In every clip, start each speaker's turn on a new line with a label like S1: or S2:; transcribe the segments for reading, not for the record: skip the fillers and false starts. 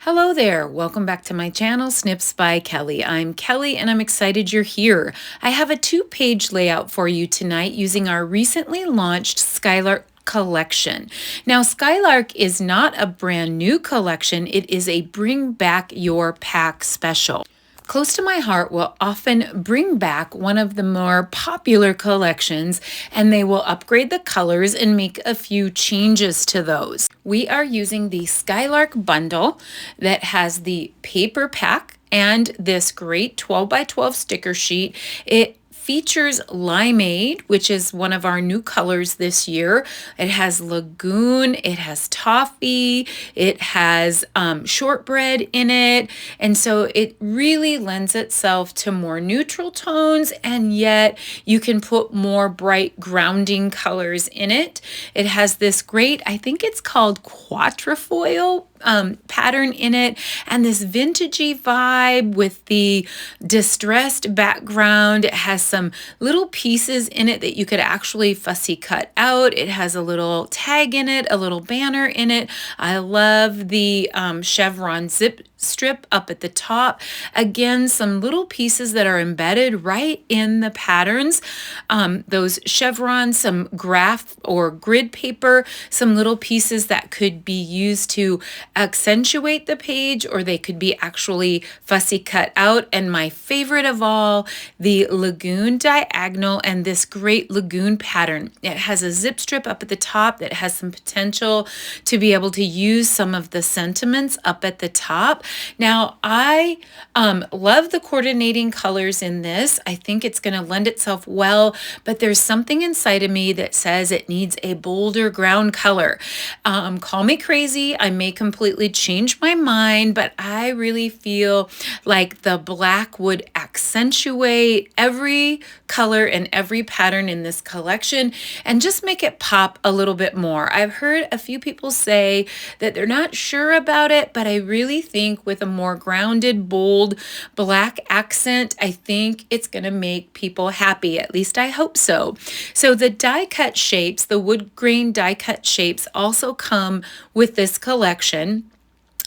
S1: Hello there, welcome back to my channel, Snips by Kelly. I'm Kelly and I'm excited you're here. I have a 2-page layout for you tonight using our recently launched Skylark collection. Now, Skylark is not a brand new collection, it is a Bring Back Your Pack special. Close to my heart will often bring back one of the more popular collections, and they will upgrade the colors and make a few changes to those. We are using the Skylark bundle that has the paper pack and this great 12 by 12 sticker sheet. It features Limeade, which is one of our new colors this year. It has Lagoon, it has Toffee, it has shortbread in it. And so it really lends itself to more neutral tones, and yet you can put more bright grounding colors in it. It has this great, I think it's called quatrefoil pattern in it, and this vintagey vibe with the distressed background. It has some little pieces in it that you could actually fussy cut out. It has a little tag in it, a little banner in it. I love the chevron zip strip up at the top. Again, some little pieces that are embedded right in the patterns. Those chevrons, some graph or grid paper, some little pieces that could be used to accentuate the page, or they could be actually fussy cut out. And my favorite of all, the Lagoon diagonal and this great Lagoon pattern. It has a zip strip up at the top that has some potential to be able to use some of the sentiments up at the top. Now, I love the coordinating colors in this. I think it's going to lend itself well, but there's something inside of me that says it needs a bolder ground color. Call me crazy. I may completely change my mind, but I really feel like the black would accentuate every color and every pattern in this collection and just make it pop a little bit more. I've heard a few people say that they're not sure about it, but I really think with a more grounded, bold black accent, I think it's going to make people happy. At least I hope so. So the die cut shapes, the wood grain die cut shapes also come with this collection.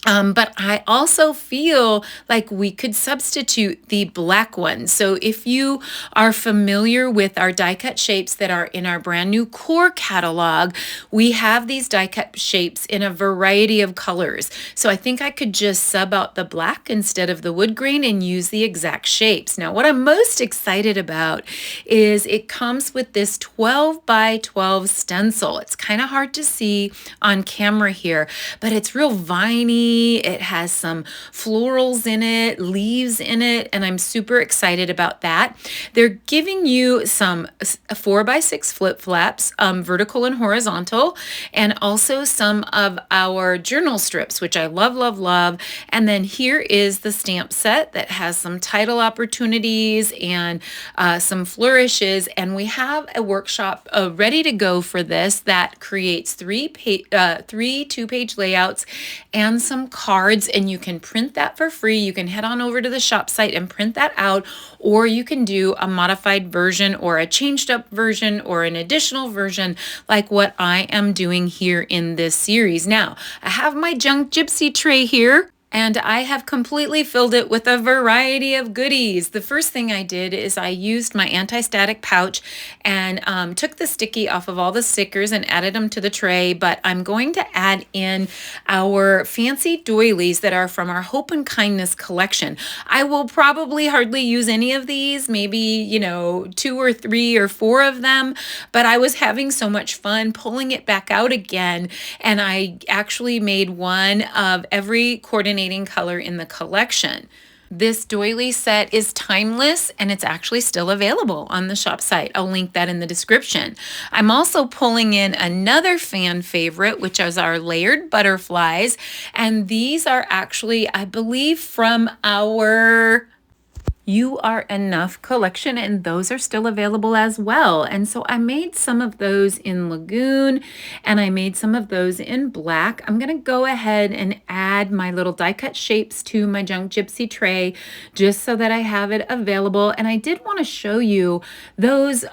S1: But I also feel like we could substitute the black ones. So if you are familiar with our die cut shapes that are in our brand new core catalog, we have these die cut shapes in a variety of colors. So I think I could just sub out the black instead of the wood grain and use the exact shapes. Now, what I'm most excited about is it comes with this 12 by 12 stencil. It's kind of hard to see on camera here, but it's real viney. It has some florals in it, leaves in it, and I'm super excited about that. They're giving you some 4x6 flip flaps, vertical and horizontal, and also some of our journal strips, which I love, love, love. And then here is the stamp set that has some title opportunities and some flourishes. And we have a workshop ready to go for this that creates three 2-page layouts and some cards, and you can print that for free. You can head on over to the shop site and print that out, or you can do a modified version or a changed up version or an additional version like what I am doing here in this series. Now, I have my junk gypsy tray here, and I have completely filled it with a variety of goodies. The first thing I did is I used my anti-static pouch and took the sticky off of all the stickers and added them to the tray, but I'm going to add in our fancy doilies that are from our Hope and Kindness collection. I will probably hardly use any of these, maybe, 2 or 3 or 4 of them, but I was having so much fun pulling it back out again, and I actually made one of every coordinating color in the collection. This doily set is timeless, and it's actually still available on the shop site. I'll link that in the description. I'm also pulling in another fan favorite, which is our layered butterflies. And these are actually, I believe, from our You Are Enough collection, and those are still available as well. And so I made some of those in Lagoon, and I made some of those in black. I'm going to go ahead and add my little die cut shapes to my junk gypsy tray just so that I have it available. And I did want to show you those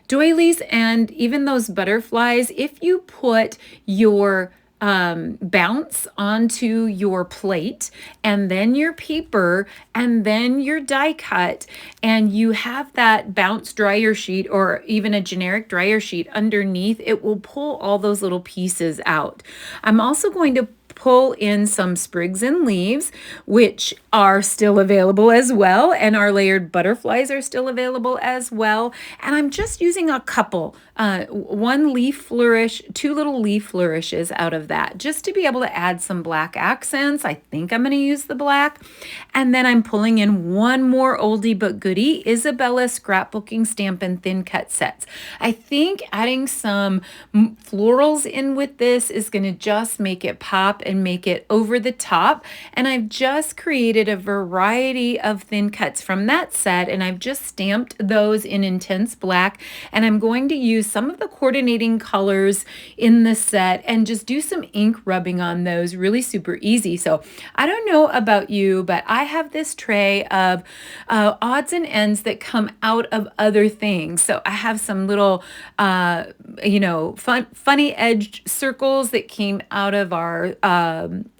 S1: doilies and even those butterflies. If you put your bounce onto your plate, and then your paper, and then your die cut, and you have that bounce dryer sheet or even a generic dryer sheet underneath, it will pull all those little pieces out. I'm also going to pull in some sprigs and leaves, which are still available as well, and our layered butterflies are still available as well. And I'm just using a couple, one leaf flourish, two little leaf flourishes out of that, just to be able to add some black accents. I think I'm going to use the black. And then I'm pulling in one more oldie but goodie, Isabella Scrapbooking Stamp and Thin Cut Sets. I think adding some florals in with this is going to just make it pop and make it over the top. And I've just created a variety of thin cuts from that set, and I've just stamped those in intense black, and I'm going to use some of the coordinating colors in the set and just do some ink rubbing on those, really super easy. So I don't know about you, but I have this tray of odds and ends that come out of other things. So I have some little funny edged circles that came out of our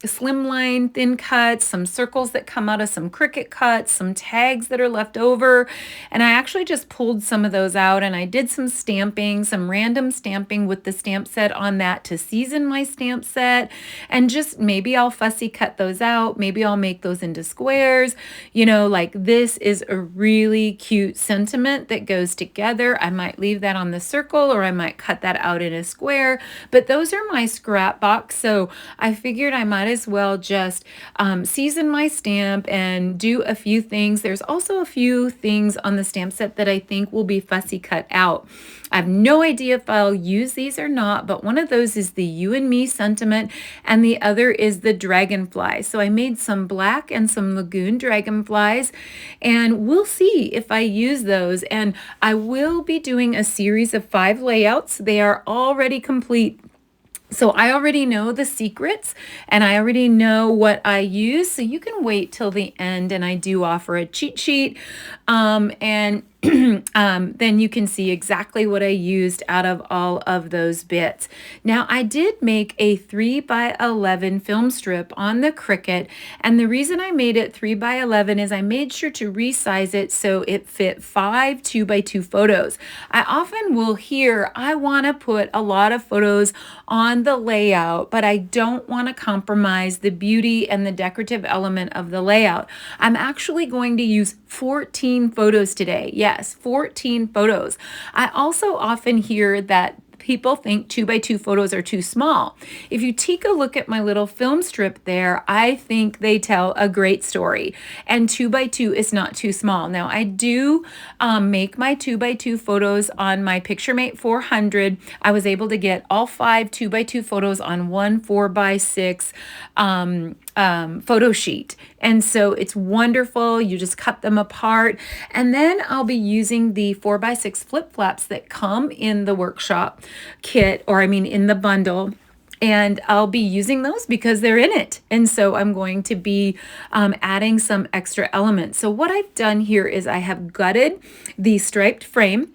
S1: slimline thin cuts, some circles that come out of some Cricut cuts, some tags that are left over. And I actually just pulled some of those out, and I did some stamping, some random stamping with the stamp set on that to season my stamp set. And just maybe I'll fussy cut those out. Maybe I'll make those into squares. Like this is a really cute sentiment that goes together. I might leave that on the circle, or I might cut that out in a square. But those are my scrap box, so I figured I might as well just season my stamp and do a few things. There's also a few things on the stamp set that I think will be fussy cut out. I have no idea if I'll use these or not, but one of those is the You and Me sentiment, and the other is the dragonfly. So I made some black and some lagoon dragonflies, and we'll see if I use those. And I will be doing a series of 5 layouts. They are already complete. So I already know the secrets, and I already know what I use. So you can wait till the end, and I do offer a cheat sheet. And then you can see exactly what I used out of all of those bits. Now, I did make a 3x11 film strip on the Cricut, and the reason I made it 3x11 is I made sure to resize it so it fit 5 2x2 photos. I often will hear I want to put a lot of photos on the layout, but I don't want to compromise the beauty and the decorative element of the layout. I'm actually going to use 14 photos today. Yes, 14 photos. I also often hear that people think 2x2 photos are too small. If you take a look at my little film strip there, I think they tell a great story, and 2x2 is not too small. Now, I do make my 2x2 photos on my PictureMate 400. I was able to get all 5 2x2 photos on one 4x6 photo sheet. And so it's wonderful. You just cut them apart. And then I'll be using the 4x6 flip flaps that come in the workshop kit, or I mean in the bundle. And I'll be using those because they're in it. And so I'm going to be adding some extra elements. So what I've done here is I have gutted the striped frame,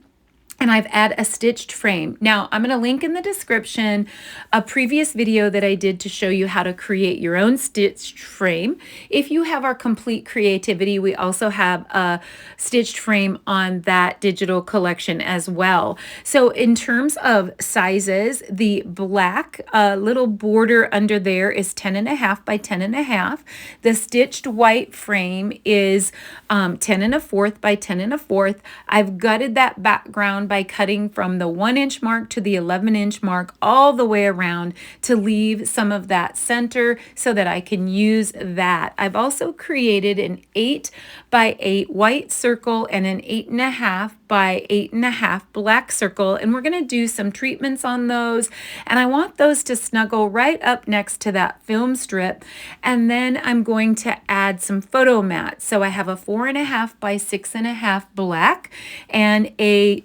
S1: and I've added a stitched frame. Now, I'm going to link in the description a previous video that I did to show you how to create your own stitched frame. If you have our complete creativity, we also have a stitched frame on that digital collection as well. So in terms of sizes, the black little border under there is 10.5 by 10.5. The stitched white frame is 10.25 by 10.25. I've gutted that background by cutting from the 1-inch mark to the 11-inch mark all the way around to leave some of that center so that I can use that. I've also created an 8 by 8 white circle and an 8.5 by 8.5 black circle, and we're going to do some treatments on those, and I want those to snuggle right up next to that film strip. And then I'm going to add some photo mats. So I have a 4.5 by 6.5 black and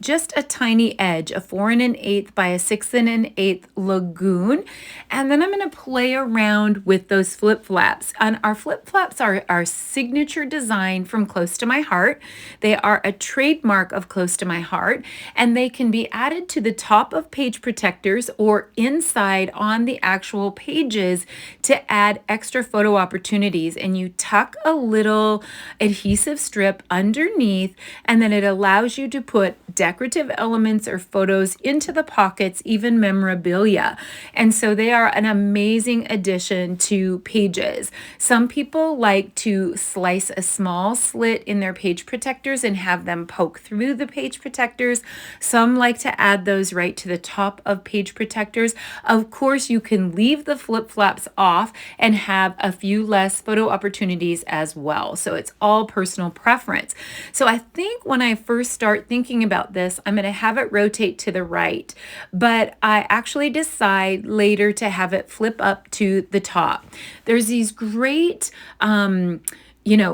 S1: just just a tiny edge, a 4 1/8 by a 6 1/8 lagoon. And then I'm going to play around with those flip flaps. And our flip flaps are our signature design from Close to My Heart. They are a trademark of Close to My Heart, and they can be added to the top of page protectors or inside on the actual pages to add extra photo opportunities. And you tuck a little adhesive strip underneath, and then it allows you to put decorative elements or photos into the pockets, even memorabilia. And so they are an amazing addition to pages. Some people like to slice a small slit in their page protectors and have them poke through the page protectors. Some like to add those right to the top of page protectors. Of course, you can leave the flip flaps off and have a few less photo opportunities as well. So it's all personal preference. So I think when I first start thinking about this, I'm going to have it rotate to the right, but I actually decide later to have it flip up to the top. There's these great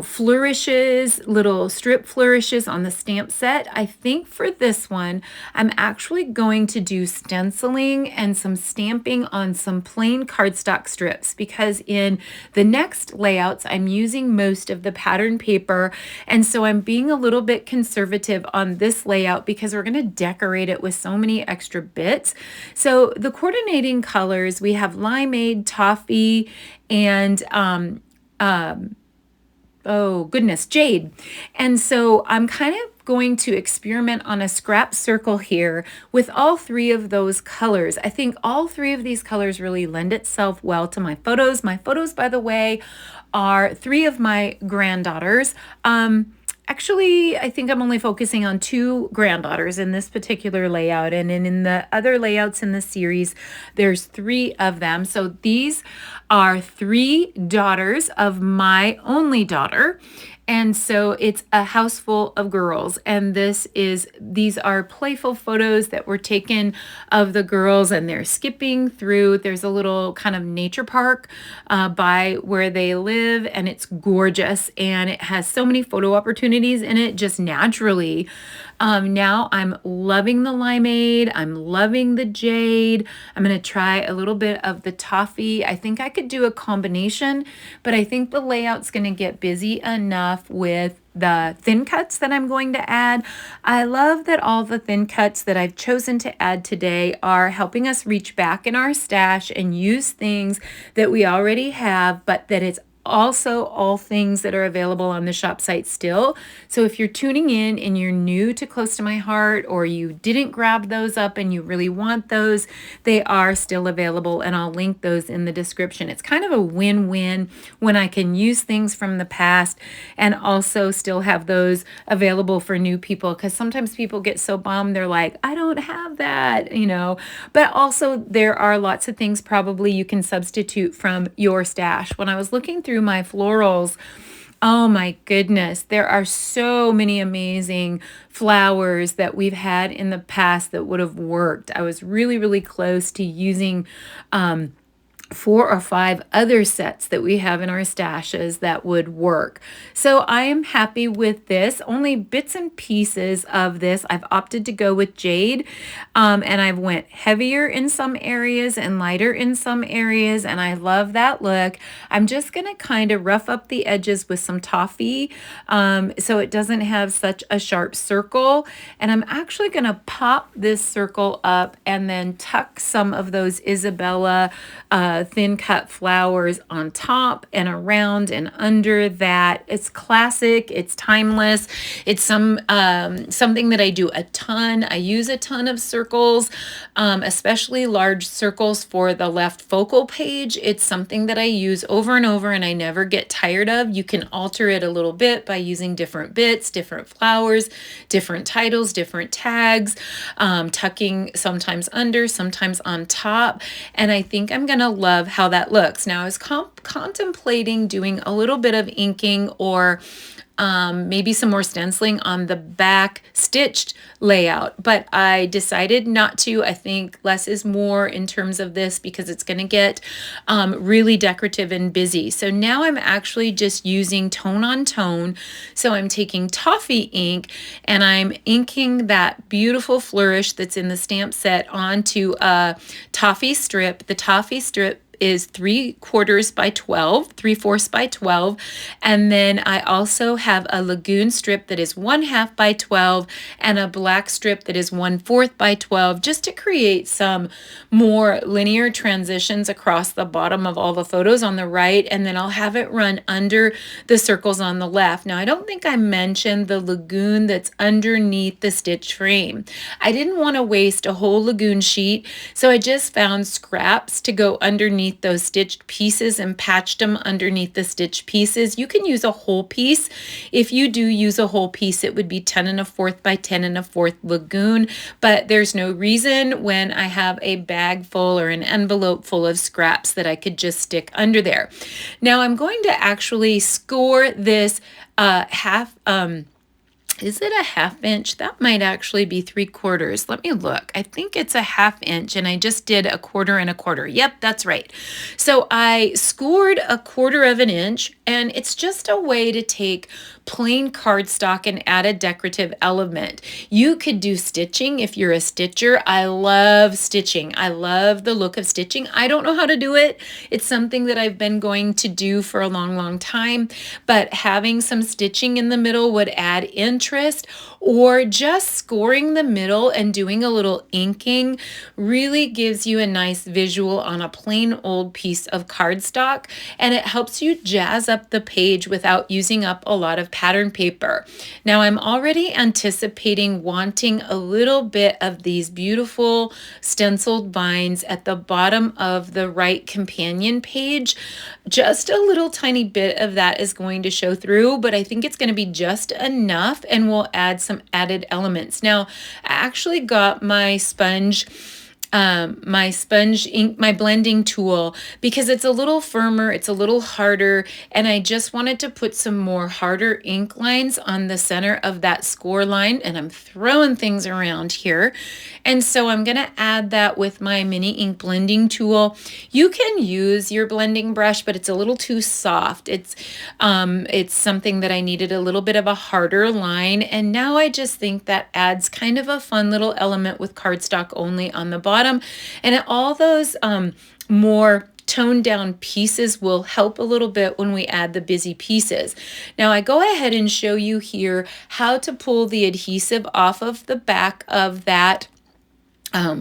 S1: flourishes, little strip flourishes on the stamp set. I think for this one, I'm actually going to do stenciling and some stamping on some plain cardstock strips, because in the next layouts, I'm using most of the pattern paper. And so I'm being a little bit conservative on this layout because we're going to decorate it with so many extra bits. So the coordinating colors, we have limeade, toffee, and oh goodness, jade. And so I'm kind of going to experiment on a scrap circle here with all three of those colors. I think all three of these colors really lend itself well to my photos. My photos, by the way, are three of my granddaughters. Actually, I think I'm only focusing on two granddaughters in this particular layout, and in the other layouts in the series, there's three of them. So these are three daughters of my only daughter. And so it's a house full of girls. And these are playful photos that were taken of the girls, and they're skipping through. There's a little kind of nature park by where they live, and it's gorgeous. And it has so many photo opportunities in it just naturally. Now I'm loving the limeade. I'm loving the jade. I'm going to try a little bit of the toffee. I think I could do a combination, but I think the layout's going to get busy enough with the thin cuts that I'm going to add. I love that all the thin cuts that I've chosen to add today are helping us reach back in our stash and use things that we already have, but that it's also all things that are available on the shop site still. So if you're tuning in and you're new to Close to My Heart, or you didn't grab those up and you really want those, they are still available, and I'll link those in the description. It's kind of a win-win when I can use things from the past and also still have those available for new people, because sometimes people get so bummed, they're like, I don't have that, but also there are lots of things probably you can substitute from your stash. When I was looking through my florals, oh my goodness, there are so many amazing flowers that we've had in the past that would have worked. I was really, really close to using 4 or 5 other sets that we have in our stashes that would work. So I am happy with this. Only bits and pieces of this. I've opted to go with jade, and I've went heavier in some areas and lighter in some areas, and I love that look. I'm just going to kind of rough up the edges with some toffee so it doesn't have such a sharp circle, and I'm actually going to pop this circle up and then tuck some of those Isabella thin cut flowers on top and around and under that. It's classic, it's timeless, it's something that I do a ton. I use a ton of circles, especially large circles for the left focal page. It's something that I use over and over and I never get tired of. You can alter it a little bit by using different bits, different flowers, different titles, different tags, tucking sometimes under, sometimes on top. And I think I'm gonna love how that looks. Now I was contemplating doing a little bit of inking or maybe some more stenciling on the back stitched layout, but I decided not to. I think less is more in terms of this because it's going to get really decorative and busy. So now I'm actually just using tone on tone. So I'm taking toffee ink and I'm inking that beautiful flourish that's in the stamp set onto a toffee strip. The toffee strip is 3/4 by 12, 3/4 by 12. And then I also have a lagoon strip that is 1/2 by 12 and a black strip that is 1/4 by 12, just to create some more linear transitions across the bottom of all the photos on the right. And then I'll have it run under the circles on the left. Now, I don't think I mentioned the lagoon that's underneath the stitch frame. I didn't want to waste a whole lagoon sheet, so I just found scraps to go underneath those stitched pieces and patched them underneath the stitched pieces. You can use a whole piece. If you do use a whole piece, it would be 10 1/4 by 10 1/4 lagoon, but there's no reason when I have a bag full or an envelope full of scraps that I could just stick under there. Now I'm going to actually score this is it a 1/2 inch? That might actually be 3/4. Let me look. I think it's a 1/2 inch and I just did 1/4 and 1/4. Yep, that's right. So I scored 1/4 of an inch, and it's just a way to take plain cardstock and add a decorative element. You could do stitching if you're a stitcher. I love stitching. I love the look of stitching. I don't know how to do it. It's something that I've been going to do for a long, long time, but having some stitching in the middle would add interest, or just scoring the middle and doing a little inking really gives you a nice visual on a plain old piece of cardstock, and it helps you jazz up the page without using up a lot of pattern paper. Now I'm already anticipating wanting a little bit of these beautiful stenciled vines at the bottom of the right companion page. Just a little tiny bit of that is going to show through, but I think it's going to be just enough and we'll add some added elements. Now, I actually got my sponge ink, my blending tool, because it's a little firmer, it's a little harder, and I just wanted to put some more harder ink lines on the center of that score line, and I'm throwing things around here. And so I'm going to add that with my mini ink blending tool. You can use your blending brush, but it's a little too soft. It's something that I needed a little bit of a harder line, and now I just think that adds kind of a fun little element with cardstock only on the bottom. And all those more toned down pieces will help a little bit when we add the busy pieces. Now I go ahead and show you here how to pull the adhesive off of the back of that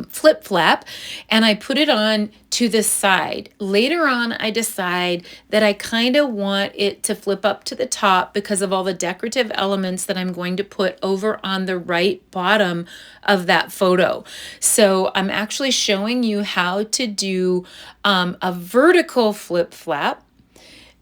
S1: flip flap, and I put it on to the side. Later on, I decide that I kind of want it to flip up to the top because of all the decorative elements that I'm going to put over on the right bottom of that photo. So I'm actually showing you how to do a vertical flip flap.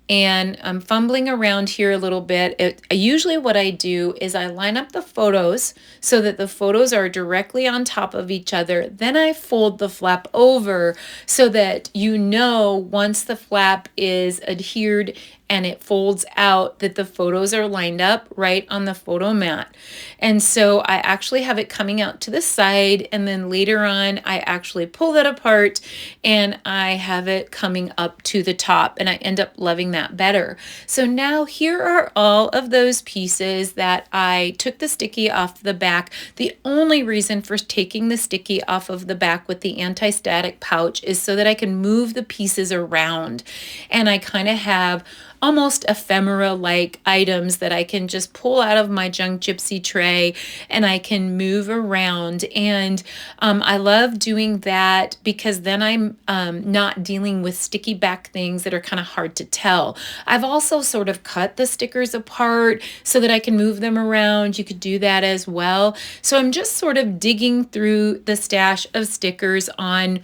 S1: And I'm fumbling around here a little bit. Usually what I do is I line up the photos so that the photos are directly on top of each other. Then I fold the flap over so that you know once the flap is adhered and it folds out that the photos are lined up right on the photo mat. And so I actually have it coming out to the side, and then later on I actually pull that apart and I have it coming up to the top, and I end up loving that better. So now here are all of those pieces that I took the sticky off the back. The only reason for taking the sticky off of the back with the anti-static pouch is so that I can move the pieces around, and I kind of have almost ephemera-like items that I can just pull out of my junk gypsy tray and I can move around. And I love doing that because then I'm not dealing with sticky back things that are kind of hard to tell. I've also sort of cut the stickers apart so that I can move them around. You could do that as well. So I'm just sort of digging through the stash of stickers on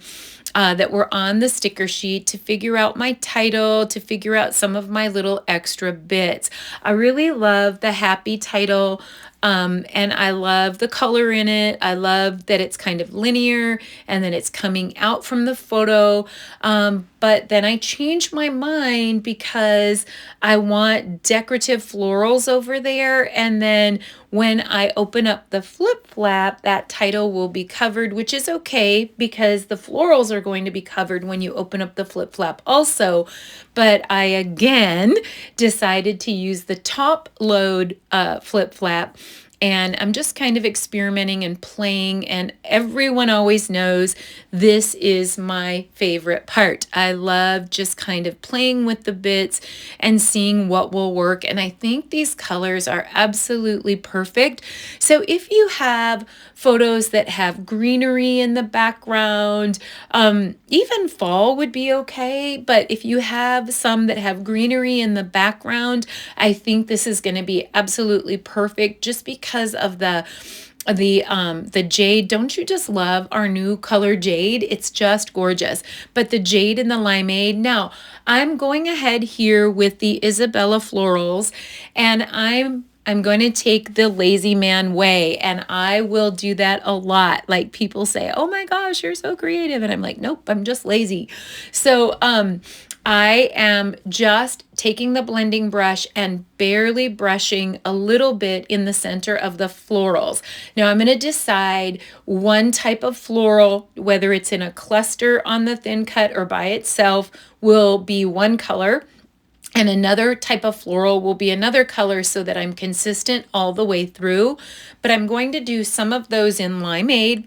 S1: that were on the sticker sheet to figure out my title, to figure out some of my little extra bits. I really love the happy title And I love the color in it. I love that it's kind of linear and then it's coming out from the photo. But then I changed my mind because I want decorative florals over there. And then when I open up the flip flap, that title will be covered, which is okay because the florals are going to be covered when you open up the flip flap also. But I again decided to use the top load flip flap. And I'm just kind of experimenting and playing, and everyone always knows this is my favorite part. I love just kind of playing with the bits and seeing what will work. And I think these colors are absolutely perfect. So if you have photos that have greenery in the background, even fall would be okay. But if you have some that have greenery in the background, I think this is going to be absolutely perfect just because of the jade. Don't you just love our new color jade? It's just gorgeous. But the jade and the limeade. Now, I'm going ahead here with the Isabella florals, and I'm going to take the lazy man way, and I will do that a lot. Like people say, "Oh my gosh, you're so creative." And I'm like, "Nope, I'm just lazy." So, I am just taking the blending brush and barely brushing a little bit in the center of the florals. Now I'm going to decide one type of floral, whether it's in a cluster on the thin cut or by itself, will be one color. And another type of floral will be another color so that I'm consistent all the way through. But I'm going to do some of those in limeade,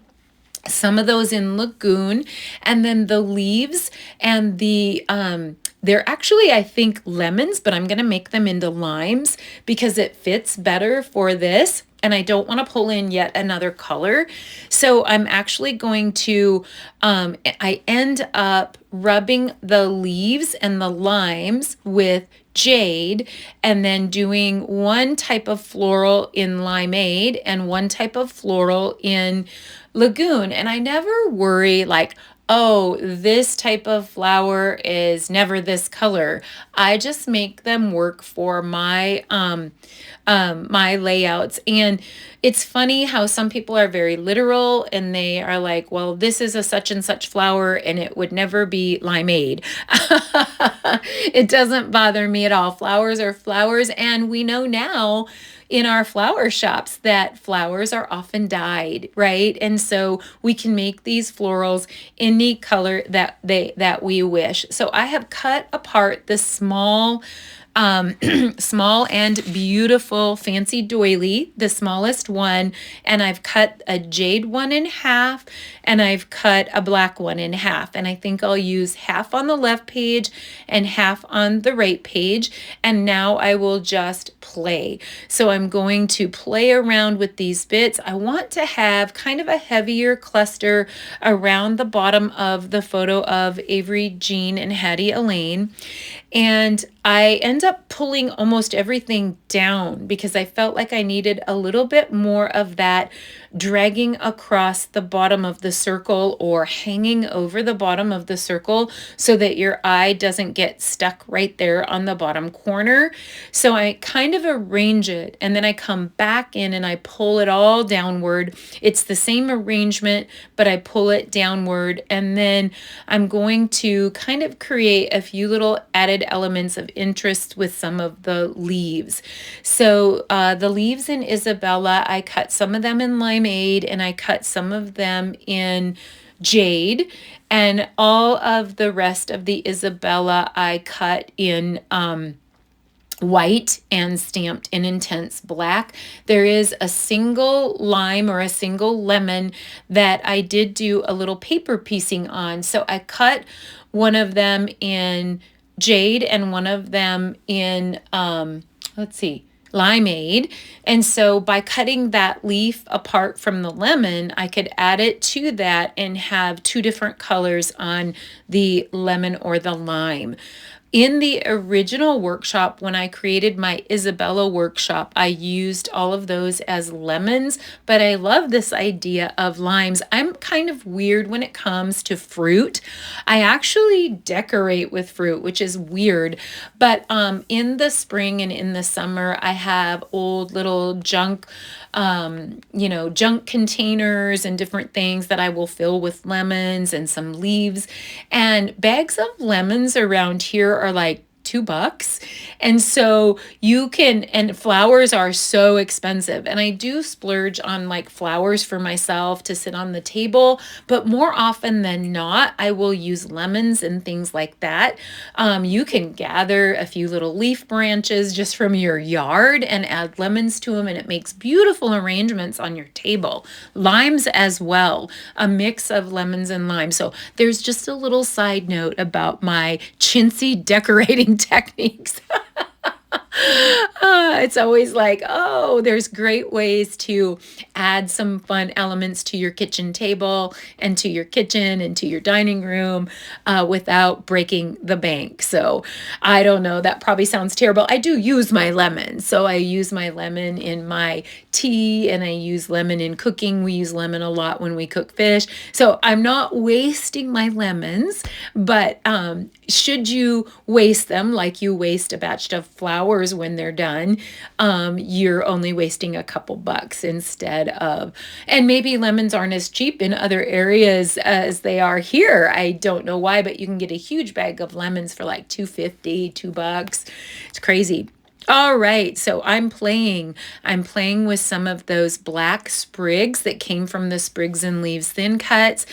S1: some of those in lagoon, and then the leaves and they're actually, I think, lemons, but I'm going to make them into limes because it fits better for this. And I don't want to pull in yet another color. So I'm actually going to, I end up rubbing the leaves and the limes with jade and then doing one type of floral in limeade and one type of floral in lagoon. And I never worry like, oh, this type of flower is never this color. I just make them work for my layouts. And it's funny how some people are very literal and they are like, well, this is a such and such flower and it would never be limeade. It doesn't bother me at all. Flowers are flowers, and we know now in our flower shops that flowers are often dyed, right? And so we can make these florals any color that we wish. So I have cut apart the small small and beautiful fancy doily, the smallest one, and I've cut a jade one in half and I've cut a black one in half, and I think I'll use half on the left page and half on the right page. And now I will just play. So I'm going to play around with these bits. I want to have kind of a heavier cluster around the bottom of the photo of Avery Jean and Hattie Elaine. And I end up pulling almost everything down because I felt like I needed a little bit more of that dragging across the bottom of the circle or hanging over the bottom of the circle so that your eye doesn't get stuck right there on the bottom corner. So I kind of arrange it and then I come back in and I pull it all downward. It's the same arrangement, but I pull it downward, and then I'm going to kind of create a few little added elements of interest with some of the leaves. So the leaves in Isabella, I cut some of them in limeade and I cut some of them in jade, and all of the rest of the Isabella I cut in white and stamped in intense black. There is a single lime or a single lemon that I did do a little paper piecing on. So I cut one of them in jade and one of them in, limeade. And so by cutting that leaf apart from the lemon, I could add it to that and have two different colors on the lemon or the lime. In the original workshop, when I created my Isabella workshop, I used all of those as lemons, but I love this idea of limes. I'm kind of weird when it comes to fruit. I actually decorate with fruit, which is weird, but in the spring and in the summer, I have old little junk junk containers and different things that I will fill with lemons and some leaves. And bags of lemons around here are like $2. And so you can, and flowers are so expensive. And I do splurge on like flowers for myself to sit on the table, but more often than not, I will use lemons and things like that. You can gather a few little leaf branches just from your yard and add lemons to them, and it makes beautiful arrangements on your table. Limes as well, a mix of lemons and limes. So there's just a little side note about my chintzy decorating techniques. It's always like, oh, there's great ways to add some fun elements to your kitchen table and to your kitchen and to your dining room without breaking the bank. So I don't know, that probably sounds terrible. I do use my lemon. So I use my lemon in my tea, and I use lemon in cooking. We use lemon a lot when we cook fish. So I'm not wasting my lemons, but should you waste them like you waste a batch of flowers when they're done, you're only wasting a couple bucks instead of, and maybe lemons aren't as cheap in other areas as they are here. I don't know why, but you can get a huge bag of lemons for like $2.50, $2. It's crazy. All right, so I'm playing with some of those black sprigs that came from the Sprigs and Leaves thin cuts.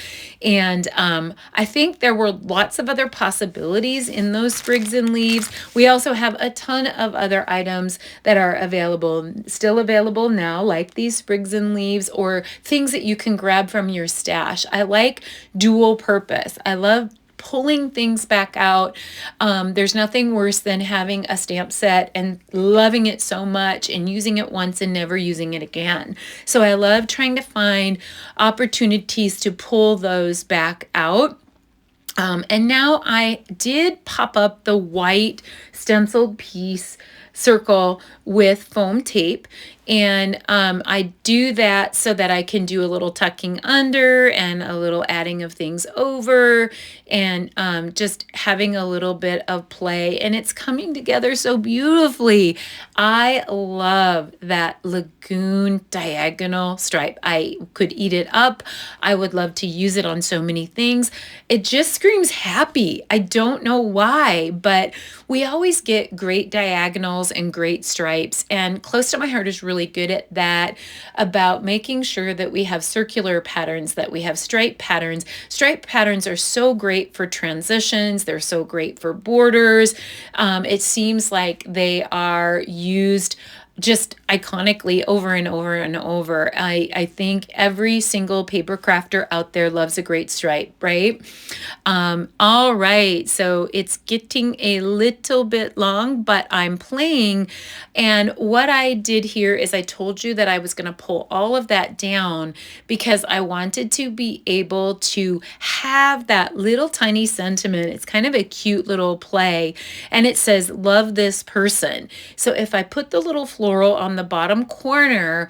S1: And I think there were lots of other possibilities in those sprigs and leaves. We also have a ton of other items that are available, still available now, like these sprigs and leaves, or things that you can grab from your stash. I like dual purpose. I love pulling things back out. There's nothing worse than having a stamp set and loving it so much and using it once and never using it again. So I love trying to find opportunities to pull those back out. And now I did pop up the white stenciled piece circle with foam tape, and I do that so that I can do a little tucking under and a little adding of things over, and just having a little bit of play, and it's coming together so beautifully. I love that lagoon diagonal stripe. I could eat it up. I would love to use it on so many things. It just screams happy. I don't know why, but we always get great diagonals and great stripes, and Close to My Heart is really good at that, about making sure that we have circular patterns, that we have stripe patterns. Stripe patterns are so great for transitions. They're so great for borders. It seems like they are used just iconically over and over and over. I think every single paper crafter out there loves a great stripe, right? All right, so it's getting a little bit long, but I'm playing. And what I did here is I told you that I was going to pull all of that down because I wanted to be able to have that little tiny sentiment. It's kind of a cute little play, and it says, love this person. So if I put the little floral on the bottom corner,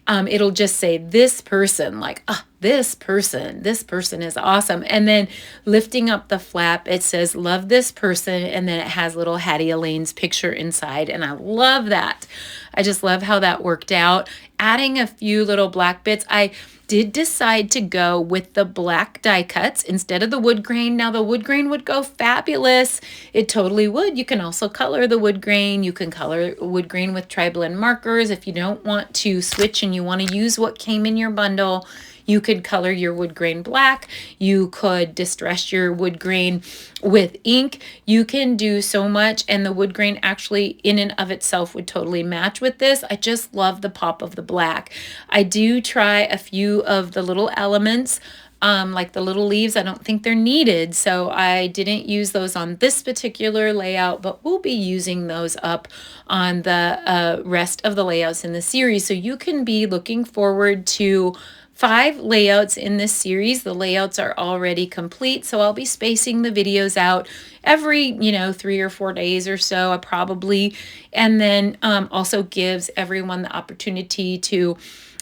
S1: it'll just say this person, like, this person is awesome. And then lifting up the flap, it says, love this person. And then it has little Hattie Elaine's picture inside. And I love that. I just love how that worked out. Adding a few little black bits. I did decide to go with the black die cuts instead of the wood grain. Now the wood grain would go fabulous. It totally would. You can also color the wood grain. You can color wood grain with tri-blend markers. If you don't want to switch and you want to use what came in your bundle, you could color your wood grain black. You could distress your wood grain with ink. You can do so much, and the wood grain actually in and of itself would totally match with this. I just love the pop of the black. I do try a few of the little elements, like the little leaves. I don't think they're needed, so I didn't use those on this particular layout, but we'll be using those up on the rest of the layouts in the series. So you can be looking forward to 5 layouts in this series. The layouts are already complete, so I'll be spacing the videos out every, 3 or 4 days or so, probably, and then also gives everyone the opportunity to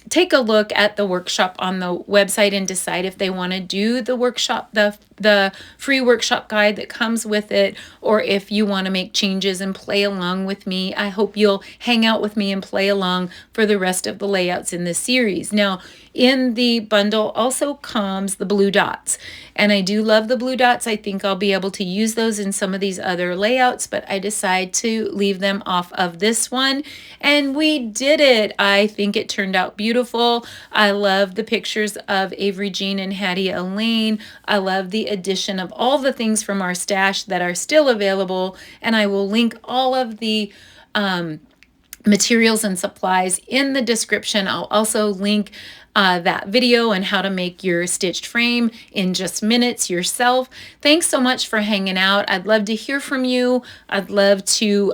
S1: take a look at the workshop on the website and decide if they want to do the workshop, the free workshop guide that comes with it, or if you want to make changes and play along with me. I hope you'll hang out with me and play along for the rest of the layouts in this series. Now, in the bundle also comes the blue dots, and I do love the blue dots. I think I'll be able to use those in some of these other layouts, but I decide to leave them off of this one, and we did it. I think it turned out beautiful. I love the pictures of Avery Jean and Hattie Elaine. I love the addition of all the things from our stash that are still available, and I will link all of the materials and supplies in the description. I'll also link that video and how to make your stitched frame in just minutes yourself. Thanks so much for hanging out. I'd love to hear from you. I'd love to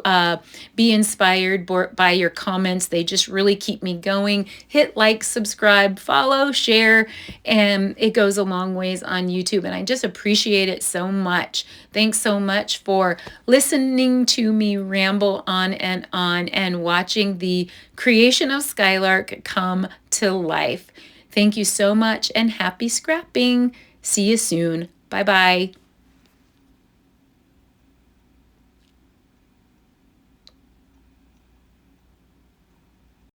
S1: be inspired by your comments. They just really keep me going. Hit like, subscribe, follow, share, and it goes a long ways on YouTube, and I just appreciate it so much. Thanks so much for listening to me ramble on and watching the creation of Skylark come to life. Thank you so much and happy scrapping. See you soon. Bye-bye.